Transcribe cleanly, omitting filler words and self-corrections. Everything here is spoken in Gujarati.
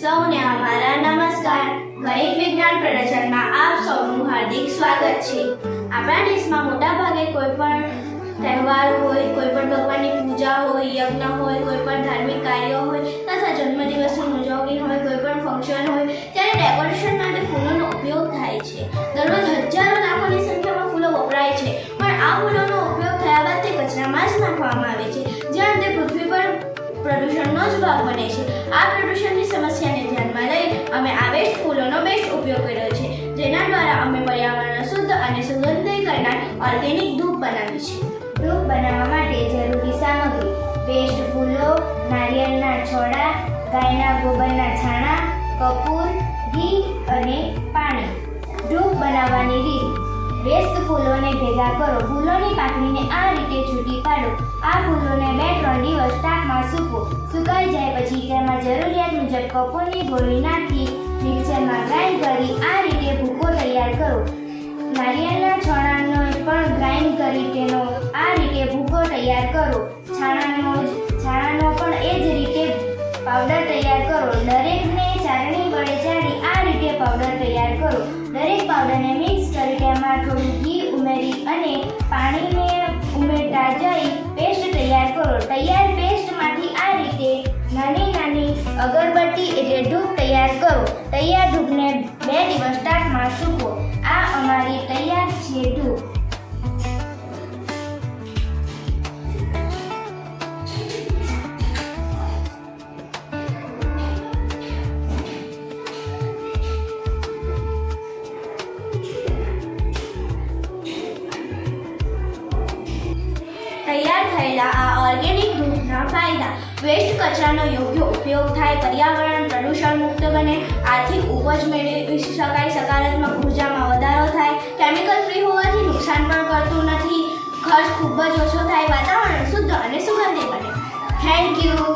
સૌને અમારા નમસ્કાર. ગણિત વિજ્ઞાન પ્રદર્શનમાં આપ સૌનું હાર્દિક સ્વાગત છે. આપણા દેશમાં મોટાભાગે કોઈ પણ તહેવાર હોય, કોઈ પણ ભગવાનની પૂજા હોય, યજ્ઞ હોય, કોઈ પણ ધાર્મિક કાર્યો હોય તથા જન્મદિવસની ઉજવણી હોય, કોઈ પણ ફંક્શન હોય ત્યારે ડેકોરેશન માટે ફૂલોનો ઉપયોગ થાય છે. દરરોજ હજારો લાખોની સંખ્યામાં ફૂલો વપરાય છે, પણ આ ફૂલોનો ઉપયોગ થયા બાદ તે કચરામાં જ નાખવામાં આવે છે, જ્યાં તે પૃથ્વી પર પ્રદૂષણનો જ ભાગ બને છે. આ પ્રદૂષણની સમસ્યાને ધ્યાનમાં લઈ અમે આ વેસ્ટ ફૂલોનો બેસ્ટ ઉપયોગ કર્યો છે, જેના દ્વારા અમે પર્યાવરણ શુદ્ધ અને સુગંધી કરનાર ઓર્ગેનિક ધૂપ બનાવી છે. ધૂપ બનાવવા માટે જરૂરી સામગ્રી: વેસ્ટ ફૂલો, નારિયેળના છોડા, ગાયના ગોબરના છાણા, કપૂર, ઘી અને પાણી. ધૂપ બનાવવાની રીત: વેસ્ટ ફૂલોને ભેગા કરો. ફૂલોની પાંખડીને આ રીતે છૂટી પાડો. આ ફૂલોને 2-3 દિવસ તાપમાં સૂકવો. સુકાઈ જાય પછી તેમાં જરૂરિયાત મુજબ કપૂરની ગોળી નાખી મિક્સરમાં ગ્રાઇન્ડ કરી આ રીતે ભૂકો તૈયાર કરો. નારિયેળના છોડાનો પણ ગ્રાઇન્ડ કરી તેનો આ રીતે ભૂકો તૈયાર કરો. છાણાનો પણ એ જ રીતે પાવડર તૈયાર કરો. દરેકને ચાળણી વડે ચાળી આ રીતે પાવડર તૈયાર કરો. દરેક પાવડરને મિક્સ કરી તેમાં થોડું ઘી ઉમેરી અને પાણીને ઉમેરતા જઈ પેસ્ટ તૈયાર કરો. તૈયાર પેસ્ટમાંથી આ રીતે નાની નાની અગરબત્તી એટલે ધૂપ તૈયાર કરો. તૈયાર ધૂપને 2 દિવસ તાપમાં સૂકવો. આ અમારી તૈયાર છે ધૂપ. તૈયાર થયેલા આ ઓર્ગેનિક ધૂપના ફાયદા: વેસ્ટ કચરાનો યોગ્ય ઉપયોગ થાય, પર્યાવરણ પ્રદૂષણ મુક્ત બને, આર્થિક ઉપજ મેળવી શકાય, સકારાત્મક ઉર્જામાં વધારો થાય, કેમિકલ ફ્રી હોવાથી નુકસાન પણ કરતું નથી, ખર્ચ ખૂબ જ ઓછો થાય, વાતાવરણ શુદ્ધ અને સુગંધી બને. Thank you.